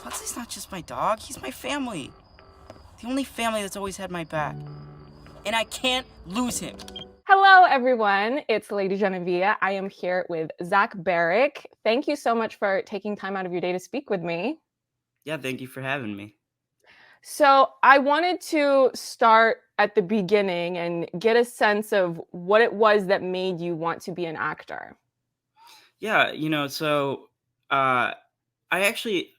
Pudsley's not just my dog, he's my family. The only family that's always had my back. And I can't lose him. Hello, everyone. It's Lady Genevieve. I am here with Zach Barrick. Thank you so much for taking time out of your day to speak with me. Yeah, thank you for having me. So, I wanted to start at the beginning and get a sense of what it was that made you want to be an actor. Yeah, I actually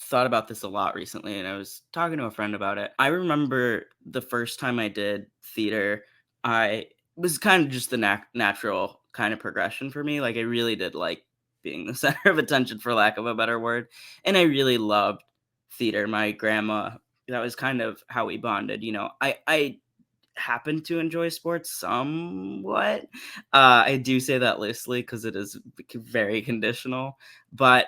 thought about this a lot recently and I was talking to a friend about it. I remember the first time I did theater, I was kind of just the natural kind of progression for me. Like I really did like being the center of attention for lack of a better word, and I really loved theater. My grandma, that was kind of how we bonded, I happen to enjoy sports somewhat. I do say that loosely because it is very conditional, but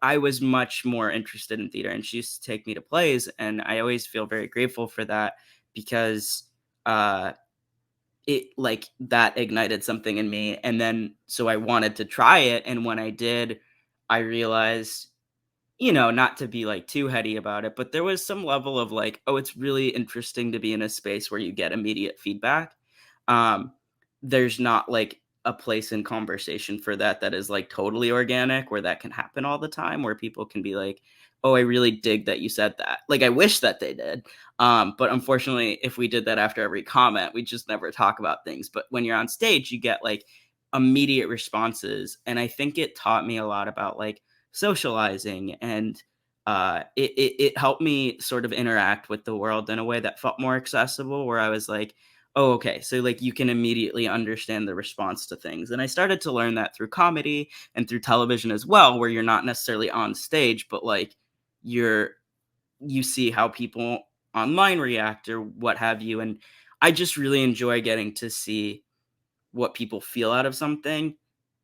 I was much more interested in theater, and she used to take me to plays, and I always feel very grateful for that because uh, it like that ignited something in me, and then so I wanted to try it, and when I did, I realized, not to be like too heady about it, but there was some level of like, oh, it's really interesting to be in a space where you get immediate feedback. Um, there's not like a place in conversation for that is like totally organic where that can happen all the time, where people can be like, oh, I really dig that you said that. Like, I wish that they did. But unfortunately, if we did that after every comment, we just never talk about things. But when you're on stage, you get like immediate responses. And I think it taught me a lot about like socializing, and it helped me sort of interact with the world in a way that felt more accessible, where I was like, oh, okay, so like you can immediately understand the response to things. And I started to learn that through comedy and through television as well, where you're not necessarily on stage, but like you're you see how people online react or what have you. And I just really enjoy getting to see what people feel out of something.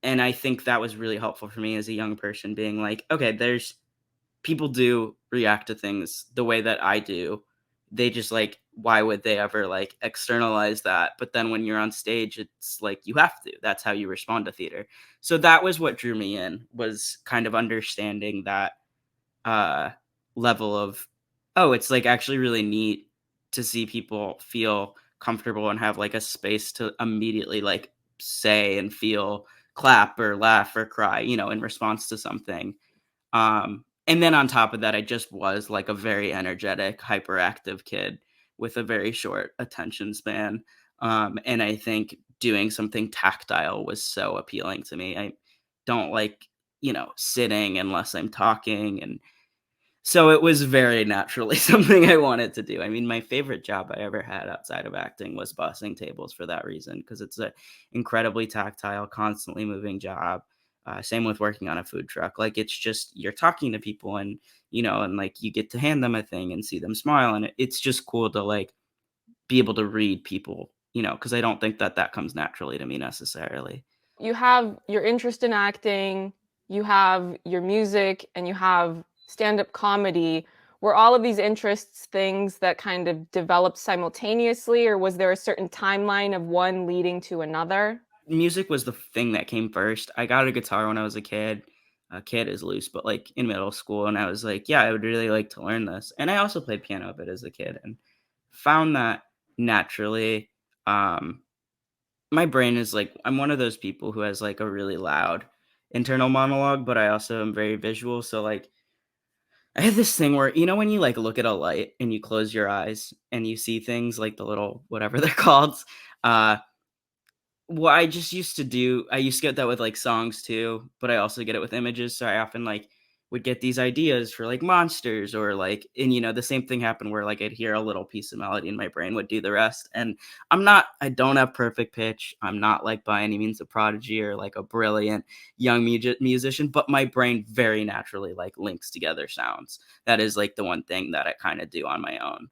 And I think that was really helpful for me as a young person, being like, okay, there's people do react to things the way that I do. They just like, why would they ever like externalize that? But then when you're on stage, it's like you have to. That's how you respond to theater. So that was what drew me in, was kind of understanding that uh level of, oh, it's like actually really neat to see people feel comfortable and have like a space to immediately like say and feel, clap or laugh or cry, in response to something. And then on top of that, I just was like a very energetic, hyperactive kid with a very short attention span. And I think doing something tactile was so appealing to me. I don't like, sitting unless I'm talking. And so it was very naturally something I wanted to do. I mean, my favorite job I ever had outside of acting was bussing tables for that reason, because it's an incredibly tactile, constantly moving job. Same with working on a food truck. Like, it's just you're talking to people, and and like you get to hand them a thing and see them smile, and it's just cool to like be able to read people. Because I don't think that comes naturally to me necessarily. You have your interest in acting, you have your music, and you have stand up comedy. Were all of these interests things that kind of developed simultaneously, or was there a certain timeline of one leading to another? Music was the thing that came first. I got a guitar when I was a kid. A kid is loose, but like in middle school, and I was like, yeah, I would really like to learn this. And I also played piano a bit as a kid and found that naturally. Um, my brain is like, I'm one of those people who has like a really loud internal monologue, but I also am very visual. So like I have this thing where, when you like look at a light and you close your eyes and you see things like the little whatever they're called. Uh What I just used to do, I used to get that with, like, songs too, but I also get it with images, so I often, like, would get these ideas for, like, monsters, or, like, and, the same thing happened where, like, I'd hear a little piece of melody and my brain would do the rest, and I don't have perfect pitch, I'm not, like, by any means a prodigy or, like, a brilliant young musician, but my brain very naturally, like, links together sounds. That is, like, the one thing that I kinda do on my own.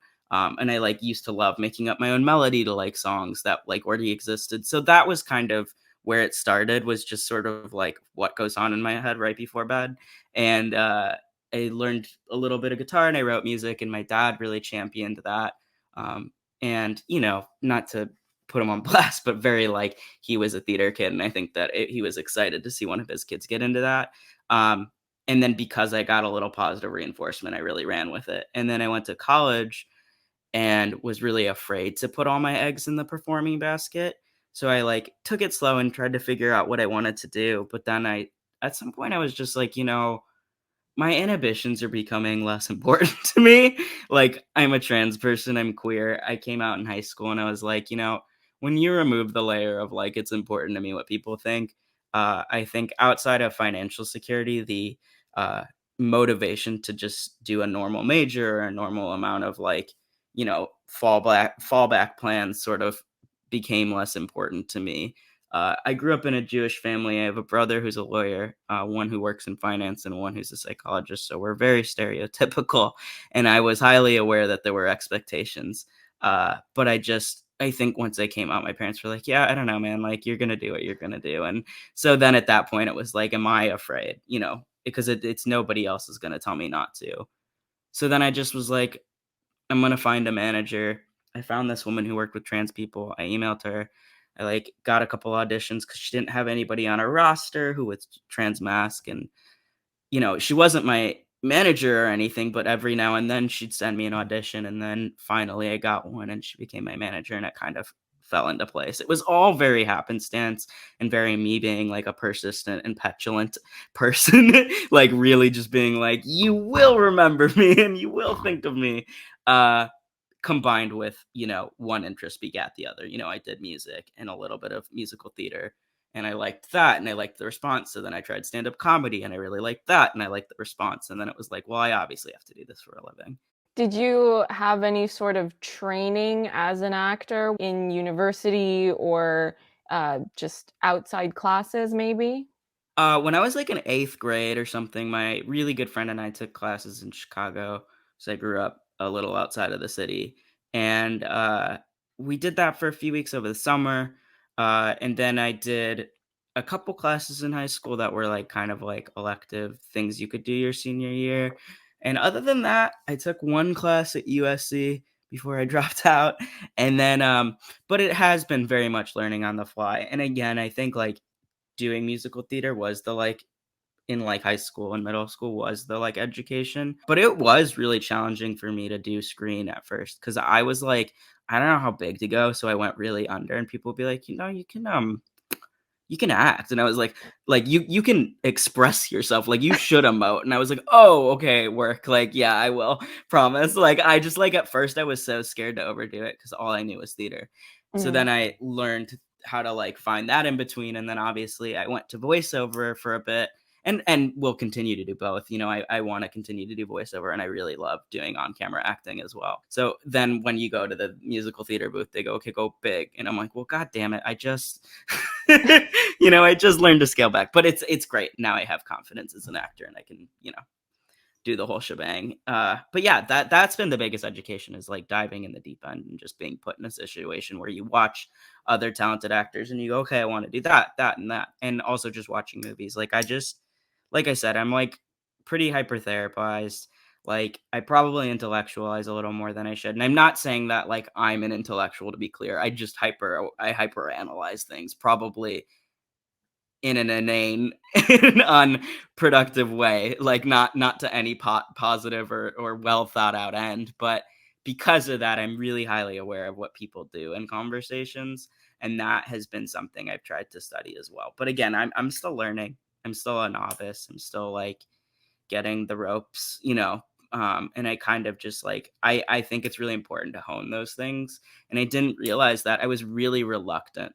And I like used to love making up my own melody to like songs that like already existed. So that was kind of where it started, was just sort of like what goes on in my head right before bed. And I learned a little bit of guitar and I wrote music, and my dad really championed that. Um, and not to put him on blast, but very like he was a theater kid, and I think that he was excited to see one of his kids get into that. Um, And then because I got a little positive reinforcement, I really ran with it. And then I went to college and was really afraid to put all my eggs in the performing basket. So I like took it slow and tried to figure out what I wanted to do. But then at some point, I was just like, my inhibitions are becoming less important to me. Like, I'm a trans person, I'm queer. I came out in high school and I was like, when you remove the layer of like, it's important to me what people think, I think outside of financial security, the uh, motivation to just do a normal major or a normal amount of like, fallback plans sort of became less important to me. I grew up in a Jewish family. I have a brother who's a lawyer, one who works in finance, and one who's a psychologist. So we're very stereotypical. And I was highly aware that there were expectations. But I think once I came out, my parents were like, yeah, I don't know, man. Like, you're going to do what you're going to do. And so then at that point, it was like, am I afraid? Because it's nobody else is going to tell me not to. So then I just was like, I'm gonna find a manager. I found this woman who worked with trans people. I emailed her. I like got a couple auditions because she didn't have anybody on her roster who was trans mask, and she wasn't my manager or anything, but every now and then she'd send me an audition, and then finally I got one, and she became my manager, and it kind of fell into place. It was all very happenstance and very me being like a persistent and petulant person, like really just being like, you will remember me and you will think of me. Uh, Combined with, one interest begat the other. I did music and a little bit of musical theater, and I liked that and I liked the response. So then I tried stand up comedy and I really liked that and I liked the response. And then it was like, well, I obviously have to do this for a living. Did you have any sort of training as an actor in university or just outside classes, maybe? When I was like in eighth grade or something, my really good friend and I took classes in Chicago. So I grew up a little outside of the city. And we did that for a few weeks over the summer. And then I did a couple classes in high school that were like kind of like elective things you could do your senior year. And other than that, I took one class at USC before I dropped out. And then, but it has been very much learning on the fly. And again, I think like doing musical theater was the like in like high school and middle school was the like education, but it was really challenging for me to do screen at first because I was like, I don't know how big to go, so I went really under, and people would be like, you can act, and I was like you can express yourself, like you should emote, and I was like, oh, okay, work, like yeah, I will, promise. Like I just like at first I was so scared to overdo it because all I knew was theater. So Mm. then I learned how to like find that in between, and then obviously I went to voiceover for a bit, and will continue to do both. I want to continue to do voiceover, and I really love doing on-camera acting as well. So then when you go to the musical theater booth, they go, okay, go big, and I'm like, well, god damn it, I just I just learned to scale back, but it's great now. I have confidence as an actor, and I can do the whole shebang. But yeah, that's been the biggest education, is like diving in the deep end and just being put in a situation where you watch other talented actors and you go, okay, I want to do that, and that. And also just watching movies. Like I said, I'm like pretty hyper therapized. Like I probably intellectualize a little more than I should. And I'm not saying that like I'm an intellectual, to be clear. I hyper analyze things probably in an inane and unproductive way, like not to any positive or well thought out end, but because of that, I'm really highly aware of what people do in conversations, and that has been something I've tried to study as well. But again, I'm still learning. I'm still a novice. I'm still like getting the ropes, and I kind of just like I think it's really important to hone those things, and I didn't realize that. I was really reluctant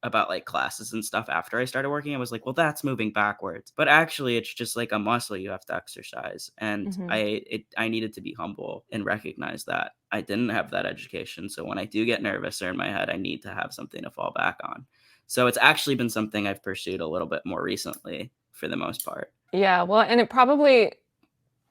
about like classes and stuff after I started working. I was like, well, that's moving backwards. But actually it's just like a muscle you have to exercise. And Hmm. I needed to be humble and recognize that I didn't have that education. So when I do get nervous or in my head, I need to have something to fall back on. So it's actually been something I've pursued a little bit more recently for the most part. Yeah, well, and it probably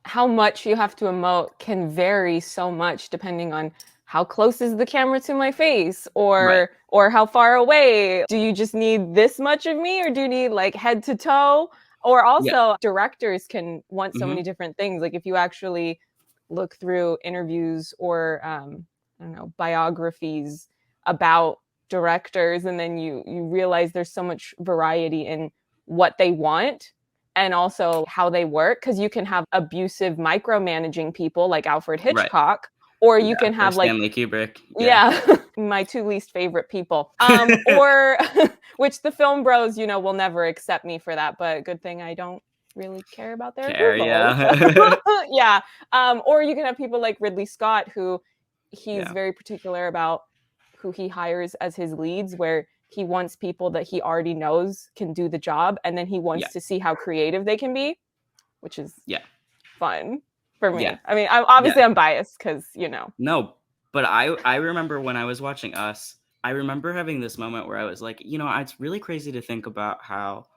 how much you have to emote can vary so much depending on how close is the camera to my face Right. or how far away. Do you just need this much of me or do you need like head to toe? Or Yeah. also directors can want so many Hmm. different things. Like if you actually look through interviews or I don't know, biographies about directors and then you realize there's so much variety in what they want and also how they work, because you can have abusive micromanaging people like Alfred Right. Hitchcock, or you Yeah. can Or have like, Stanley Kubrick. Yeah. yeah, my two least favorite people. Or which the film bros, will never accept me for that, but good thing I don't really care about their Care. approval. So Yeah. yeah. Or you can have people like Ridley Scott, who he's Yeah. very particular about who he hires as his leads, where he wants people that he already knows can do the job, and then he Yeah. wants to see how creative they can be, which is Yeah. fun for Yeah. me. I mean, Yeah. I'm biased because. No, but I remember when I was watching Us, I remember having this moment where I was like, it's really crazy to think about how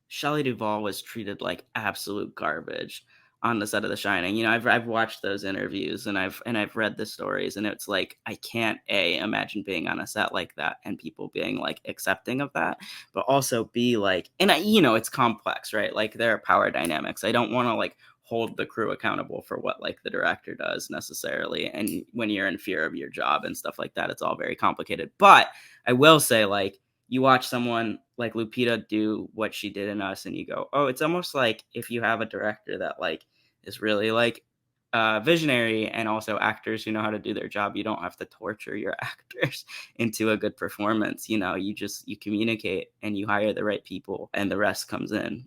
Shelley Duvall was treated like absolute garbage on the set of The Shining. I've watched those interviews and I've read the stories, and it's like I can't imagine being on a set like that and people being like accepting of that, but also be like, and it's complex, right? Like there are power dynamics. I don't want to like hold the crew accountable for what like the director does necessarily, and when you're in fear of your job and stuff like that, it's all very complicated. But I will say, like, you watch someone like Lupita do what she did in Us, and you go, oh, it's almost like if you have a director that like is really like visionary, and also actors who know how to do their job, you don't have to torture your actors into a good performance. You communicate and you hire the right people, and the rest comes in.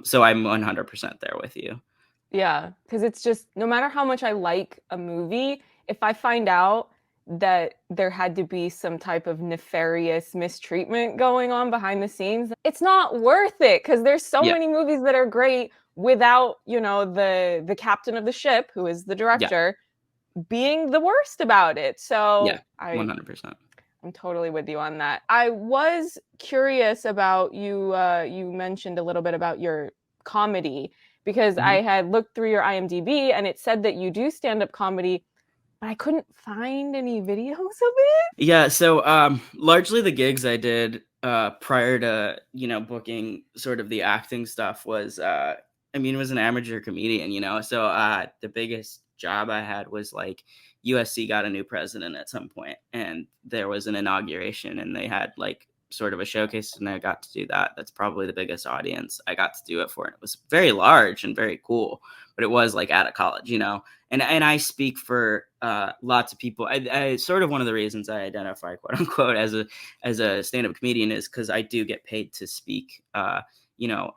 So I'm 100% there with you. Yeah, because it's just no matter how much I like a movie, if I find out that there had to be some type of nefarious mistreatment going on behind the scenes, it's not worth it, because there's so Yeah. many movies that are great without, the captain of the ship, who is the Yeah. director, being the worst about it. Yeah. So 100%. I'm totally with you on that. I was curious about you. You mentioned a little bit about your comedy, because Mhm. I had looked through your IMDb and it said that you do stand up comedy, but I couldn't find any videos of it. Yeah, so largely the gigs I did prior to, booking sort of the acting stuff was it was an amateur comedian, So the biggest job I had was like USC got a new president at some point, and there was an inauguration, and they had like sort of a showcase, and I got to do that. That's probably the biggest audience I got to do it for. And it was very large and very cool, but it was like out of college, and I speak for lots of people. I sort of one of the reasons I identify quote unquote as a stand up comedian is because I do get paid to speak.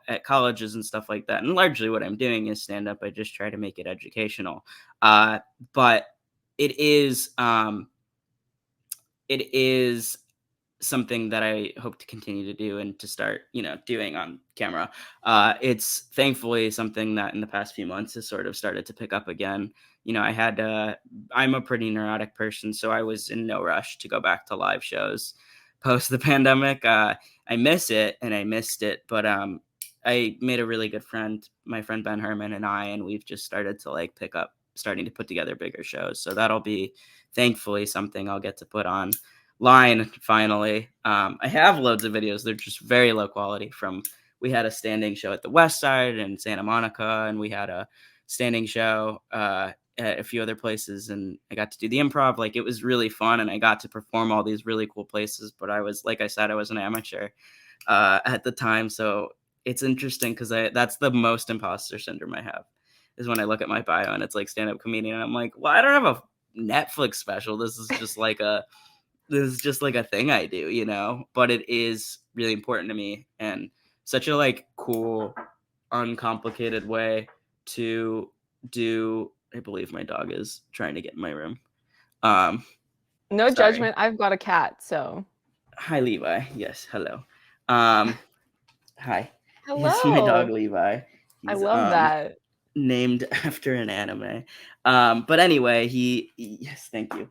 At colleges and stuff like that. And largely what I'm doing is stand up. I just try to make it educational. But it is something that I hope to continue to do and to start, doing on camera. It's thankfully something that in the past few months has sort of started to pick up again. I'm a pretty neurotic person, so I was in no rush to go back to live shows post the pandemic. I miss it and I missed it, but I made a really good friend, my friend Ben Herman and and we've just started to like starting to put together bigger shows. So that'll be thankfully something I'll get to put on line finally. I have loads of videos. They're just very low quality. We had a standing show at the West Side in Santa Monica, and we had a standing show at a few other places, and I got to do the improv. Like, it was really fun, and I got to perform all these really cool places. But I was, like I said, I was an amateur at the time, so it's interesting because that's the most imposter syndrome I have, is when I look at my bio and it's like stand-up comedian, and I'm like, well, I don't have a Netflix special. This is just like a thing I do, but it is really important to me, and such a like cool, uncomplicated way to do. I believe my dog is trying to get in my room. Um, No Sorry. judgment. I've got a cat, so Hi, Levi. Yes, hello. Um, Hi. It's my dog hello. Levi. I He's love that. named after an anime. But anyway, yes, thank you.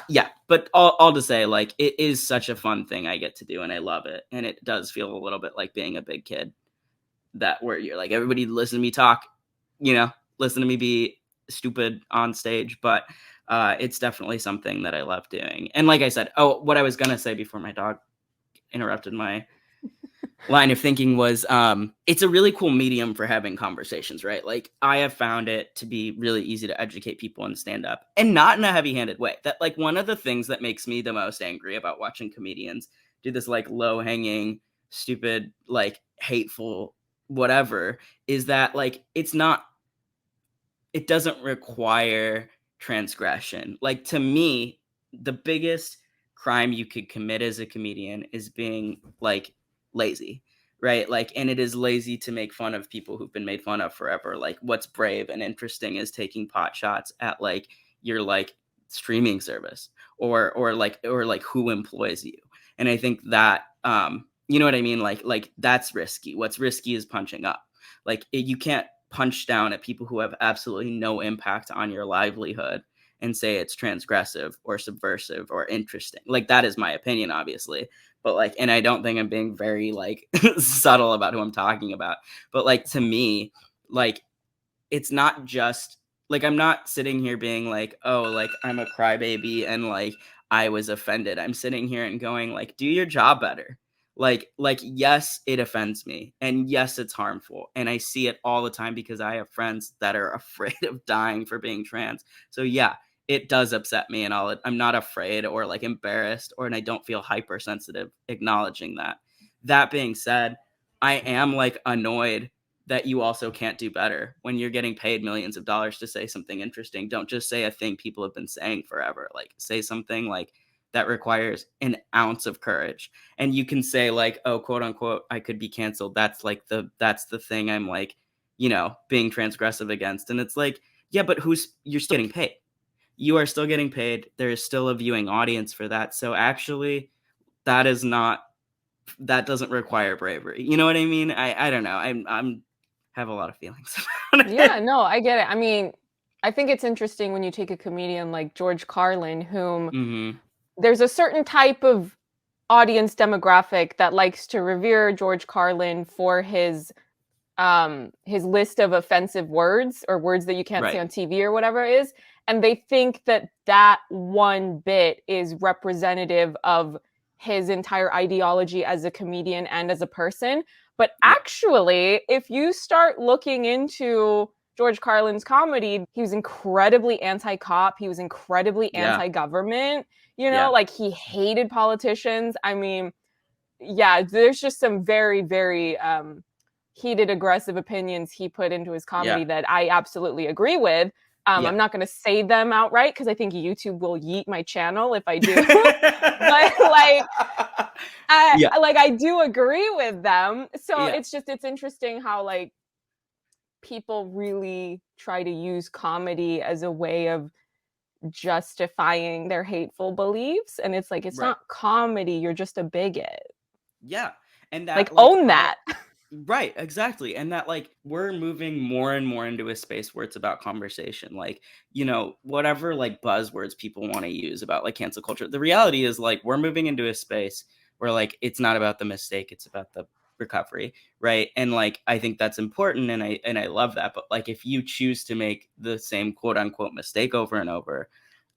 Yeah, but all to say, like, it is such a fun thing I get to do, and I love it, and it does feel a little bit like being a big kid. That where you're like, everybody listen to me talk, listen to me be stupid on stage, but it's definitely something that I love doing. And like I said, oh, what I was gonna say before my dog interrupted my line of thinking was it's a really cool medium for having conversations, right? Like, I have found it to be really easy to educate people and stand up, and not in a heavy-handed way. That, like, one of the things that makes me the most angry about watching comedians do this like low-hanging, stupid, like hateful whatever, is that like it doesn't require transgression. Like to me, the biggest crime you could commit as a comedian is being like lazy, right? Like, and it is lazy to make fun of people who've been made fun of forever. Like, what's brave and interesting is taking pot shots at like your like streaming service or like who employs you. And I think that you know what I mean? Like that's risky. What's risky is punching up. Like you can't punch down at people who have absolutely no impact on your livelihood and say it's transgressive or subversive or interesting. Like that is my opinion, obviously. But like, and I don't think I'm being very like subtle about who I'm talking about. But like to me, like it's not just like I'm not sitting here being like, oh, like I'm a crybaby and like I was offended. I'm sitting here and going like, do your job better. Like yes, it offends me and yes, it's harmful. And I see it all the time because I have friends that are afraid of dying for being trans. So yeah, it does upset me and I'm not afraid or like embarrassed or and I don't feel hypersensitive acknowledging that. That being said, I am like annoyed that you also can't do better when you're getting paid millions of dollars to say something interesting. Don't just say a thing people have been saying forever. Like say something like that requires an ounce of courage. And you can say like, oh, quote unquote, I could be canceled. That's the thing I'm like, you know, being transgressive against. And it's like, yeah, but you're still getting paid. You are still getting paid. There is still a viewing audience for that. So actually that is not that doesn't require bravery. You know what I mean? I don't know. I'm have a lot of feelings about Yeah, it. no, I get it. I mean, I think it's interesting when you take a comedian like George Carlin, whom Mhm. there's a certain type of audience demographic that likes to revere George Carlin for his list of offensive words or words that you can't say Right. on TV or whatever it is, and they think that that one bit is representative of his entire ideology as a comedian and as a person. But Yeah. actually, if you start looking into George Carlin's comedy, he was incredibly anti-cop, he was incredibly Yeah. anti-government, you know, Yeah. like he hated politicians. I mean, yeah, there's just some very, very heated, aggressive opinions he put into his Yeah. comedy that I absolutely agree with. Yeah. I'm not going to say them outright because I think YouTube will yeet my channel if I do. But Yeah. like I do agree with them. So Yeah. it's interesting how like people really try to use comedy as a way of justifying their hateful beliefs, and it's like it's Right. not comedy, you're just a bigot. Yeah. And Like that like own I that. right, exactly. And that like we're moving more and more into a space where it's about conversation. Like, you know, whatever like buzzwords people want to use about like cancel culture. The reality is like we're moving into a space where like it's not about the mistake, it's about the recovery, right? And like I think that's important and I love that. But like if you choose to make the same quote unquote mistake over and over,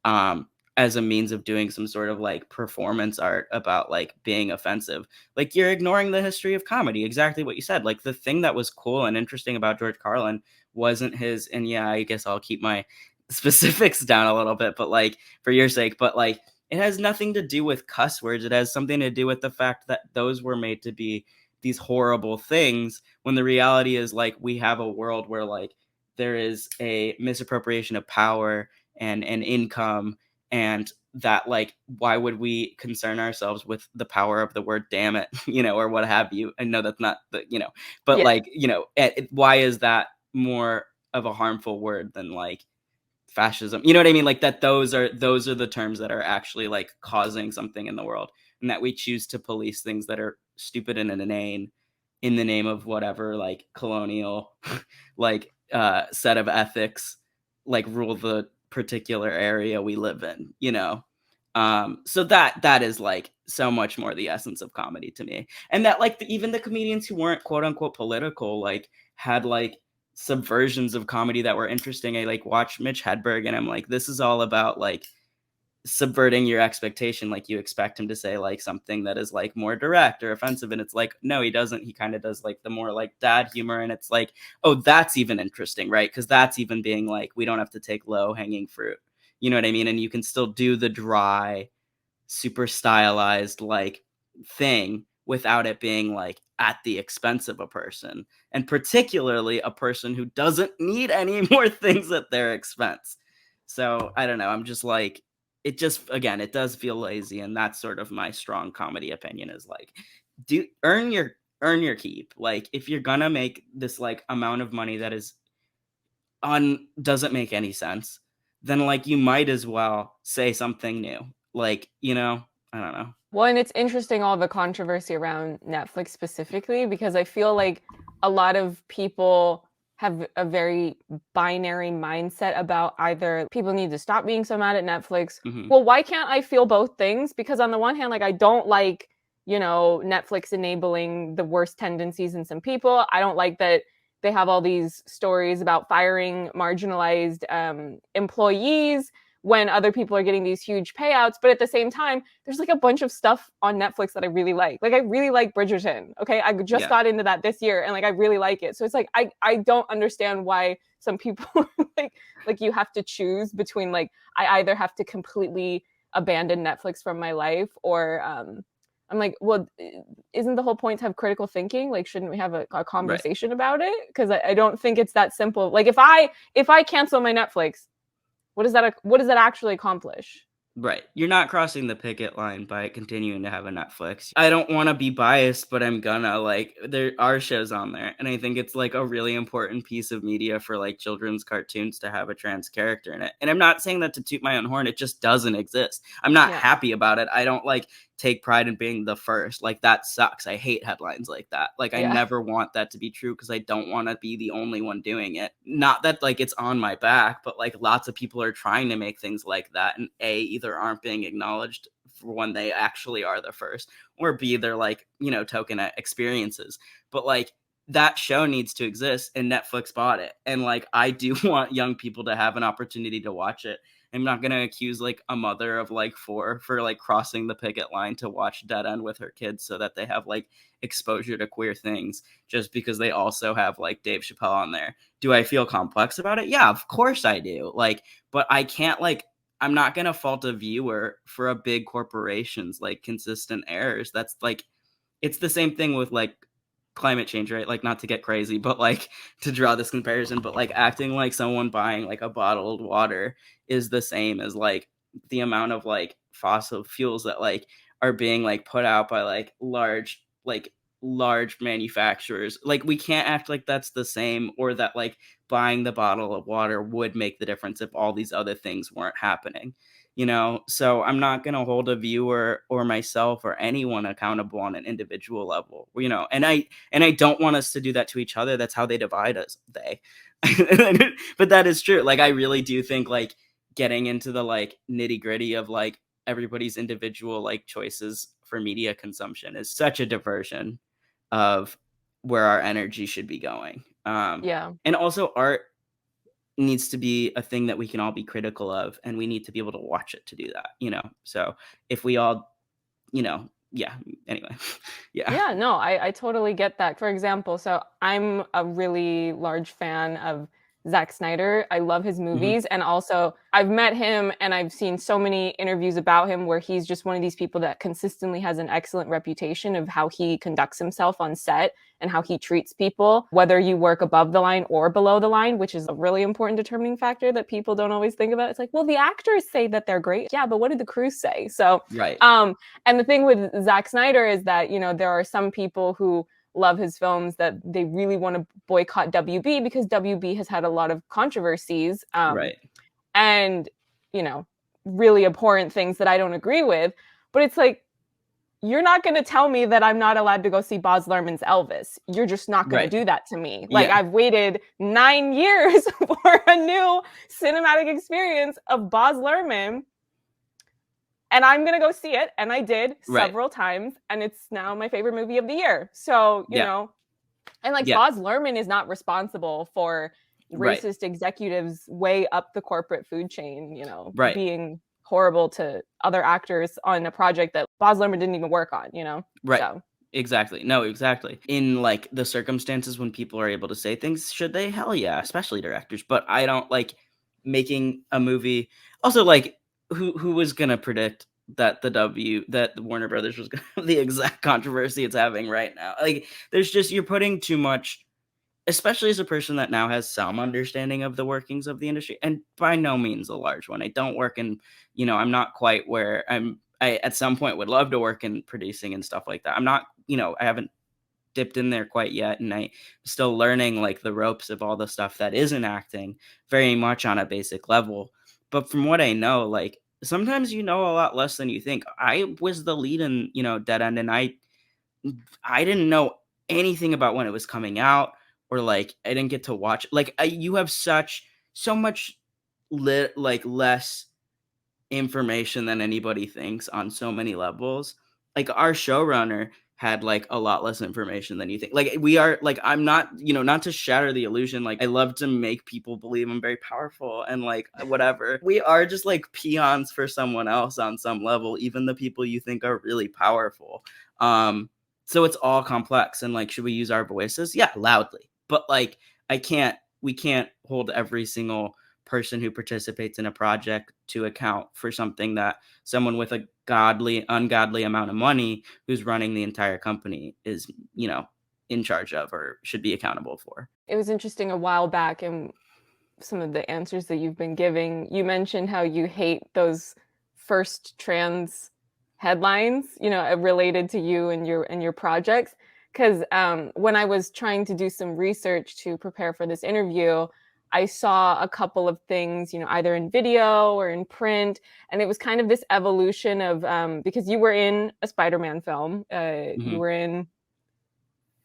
um as a means of doing some sort of like performance art about like being offensive, like you're ignoring the history of comedy. Exactly what you said. Like the thing that was cool and interesting about George Carlin wasn't his, and yeah, I guess I'll keep my specifics down a little bit, but like for your sake, but like it has nothing to do with cuss words. It has something to do with the fact that those were made to be these horrible things when the reality is like we have a world where like there is a misappropriation of power and income, and that like why would we concern ourselves with the power of the word damn it, you know, or what have you. I know that's not the, you know, but Yeah. like, you know, why is that more of a harmful word than like fascism? You know what I mean? Like that those are the terms that are actually like causing something in the world, and that we choose to police things that are stupid and inane in the name of whatever like colonial like set of ethics like rule the particular area we live in, you know. So that is like so much more the essence of comedy to me. And that like even the comedians who weren't quote unquote political like had like subversions of comedy that were interesting. I like watch Mitch Hedberg and I'm like, this is all about like subverting your expectation. Like you expect him to say like something that is like more direct or offensive, and it's like no, he doesn't. He kind of does like the more like dad humor, and it's like, oh, that's even interesting, right? Because that's even being like, we don't have to take low hanging fruit, you know what I mean? And you can still do the dry super stylized like thing without it being like at the expense of a person, and particularly a person who doesn't need any more things at their expense. So I don't know. I'm just like, it just, again, it does feel lazy, and that's sort of my strong comedy opinion is like, do earn your keep. Like if you're gonna make this like amount of money that is on doesn't make any sense, then like you might as well say something new. Like, I don't know. Well, and it's interesting all the controversy around Netflix specifically because I feel like a lot of people have a very binary mindset about either people need to stop being so mad at Netflix. Mhm. Well, why can't I feel both things? Because on the one hand, like I don't like, Netflix enabling the worst tendencies in some people. I don't like that they have all these stories about firing marginalized employees when other people are getting these huge payouts. But at the same time, there's like a bunch of stuff on Netflix that I really like. Like I really like Bridgerton. Okay. I just Yeah. got into that this year and like I really like it. So it's like I don't understand why some people like you have to choose between like I either have to completely abandon Netflix from my life or I'm like, well, isn't the whole point to have critical thinking? Like, shouldn't we have a Right. conversation about it? Because I don't think it's that simple. Like, if I cancel my Netflix, what does that actually accomplish? Right. You're not crossing the picket line by continuing to have a Netflix. I don't want to be biased, but I'm gonna like there are shows on there, and I think it's like a really important piece of media for like children's cartoons to have a trans character in it. And I'm not saying that to toot my own horn, it just doesn't exist. I'm not Yeah, happy about it. I don't like take pride in being the first. Like that sucks. I hate headlines like that. Like I yeah, never want that to be true because I don't want to be the only one doing it. Not that like it's on my back, but like lots of people are trying to make things like that, and A, either aren't being acknowledged for when they actually are the first, or B, they're like, token experiences. But like that show needs to exist, and Netflix bought it. And like I do want young people to have an opportunity to watch it. I'm not gonna accuse like a mother of like four for like crossing the picket line to watch Dead End with her kids so that they have like exposure to queer things just because they also have like Dave Chappelle on there. Do I feel complex about it? Yeah, of course I do. Like, but I can't like I'm not gonna fault a viewer for a big corporation's like consistent errors. That's like it's the same thing with like climate change, right? Like not to get crazy, but like to draw this comparison, but like acting like someone buying like a bottled water is the same as like the amount of like fossil fuels that like are being like put out by large manufacturers. Like we can't act like that's the same, or that like buying the bottle of water would make the difference if all these other things weren't happening. So I'm not going to hold a viewer or myself or anyone accountable on an individual level, and I don't want us to do that to each other. That's how they divide us. But that is true. Like I really do think like getting into the like nitty-gritty of like everybody's individual like choices for media consumption is such a diversion of where our energy should be going. yeah. And also art needs to be a thing that we can all be critical of, and we need to be able to watch it to do that. So if we all, yeah, anyway. Yeah. Yeah, no, I totally get that. For example, so I'm a really large fan of Zack Snyder. I love his Hmm. movies. And also, I've met him and I've seen so many interviews about him where he's just one of these people that consistently has an excellent reputation of how he conducts himself on set and how he treats people, whether you work above the line or below the line, which is a really important determining factor that people don't always think about. It's like, well, the actors say that they're great. Yeah, but what did the crew say? So, Right. and the thing with Zack Snyder is that, there are some people who love his films that they really want to boycott WB because WB has had a lot of controversies Right. and, you know, really abhorrent things that I don't agree with. But it's like, you're not going to tell me that I'm not allowed to go see Baz Luhrmann's Elvis. You're just not going to Right. do that to me. Like, Yeah. I've waited 9 years for a new cinematic experience of Baz Luhrmann and I'm gonna go see it, and I did Right. several times, and it's now my favorite movie of the year. So, Yeah. and like Yeah. Baz Luhrmann is not responsible for Right. racist executives way up the corporate food chain, Right. being horrible to other actors on a project that Baz Luhrmann didn't even work on. Right. So Exactly. No, exactly. In like the circumstances when people are able to say things, should they? Hell yeah, especially directors. But I don't like making a movie. Also, like, who was gonna predict that the Warner Brothers was gonna have the exact controversy it's having right now. Like, there's just you're putting too much, especially as a person that now has some understanding of the workings of the industry, and by no means a large one. I don't work in, I'm not quite where I at some point would love to work in producing and stuff like that. I'm not, I haven't dipped in there quite yet, and I'm still learning like the ropes of all the stuff that isn't acting very much on a basic level. But from what I know, like sometimes you know a lot less than you think. I was the lead in, Dead End, and I didn't know anything about when it was coming out, or like I didn't get to watch. Like you have so much like less information than anybody thinks on so many levels. Like our showrunner had like a lot less information than you think. Like we are like I'm not, not to shatter the illusion. Like I love to make people believe I'm very powerful and like whatever. We are just like peons for someone else on some level, even the people you think are really powerful. So it's all complex, and like should we use our voices? Yeah, loudly. But like we can't hold every single person who participates in a project to account for something that someone with a ungodly amount of money who's running the entire company is, in charge of or should be accountable for. It was interesting a while back, and some of the answers that you've been giving, you mentioned how you hate those first trans headlines, related to you and your projects. Because when I was trying to do some research to prepare for this interview, I saw a couple of things, either in video or in print, and it was kind of this evolution of because you were in a Spider-Man film, you Hmm. were in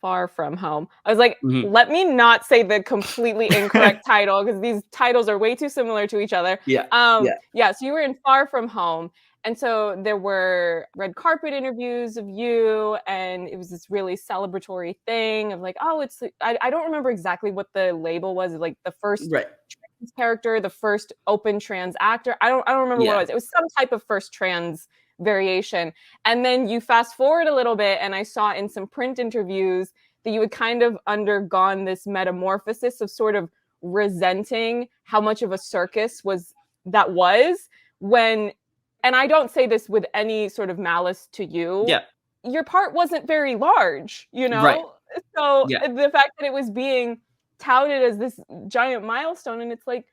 Far From Home. I was like, Hmm. let me not say the completely incorrect title because these titles are way too similar to each other. Yeah. Yeah. Yeah, so you were in Far From Home. And so there were red carpet interviews of you, and it was this really celebratory thing of like, oh, I don't remember exactly what the label was, like the first Right. trans character, the first open trans actor. I don't remember what it Yeah. was. It was some type of first trans variation. And then you fast forward a little bit, and I saw in some print interviews that you had kind of undergone this metamorphosis of sort of resenting how much of a circus was when, and I don't say this with any sort of malice to you, Yeah. your part wasn't very large, Right. so Yeah. the fact that it was being touted as this giant milestone, and it's like,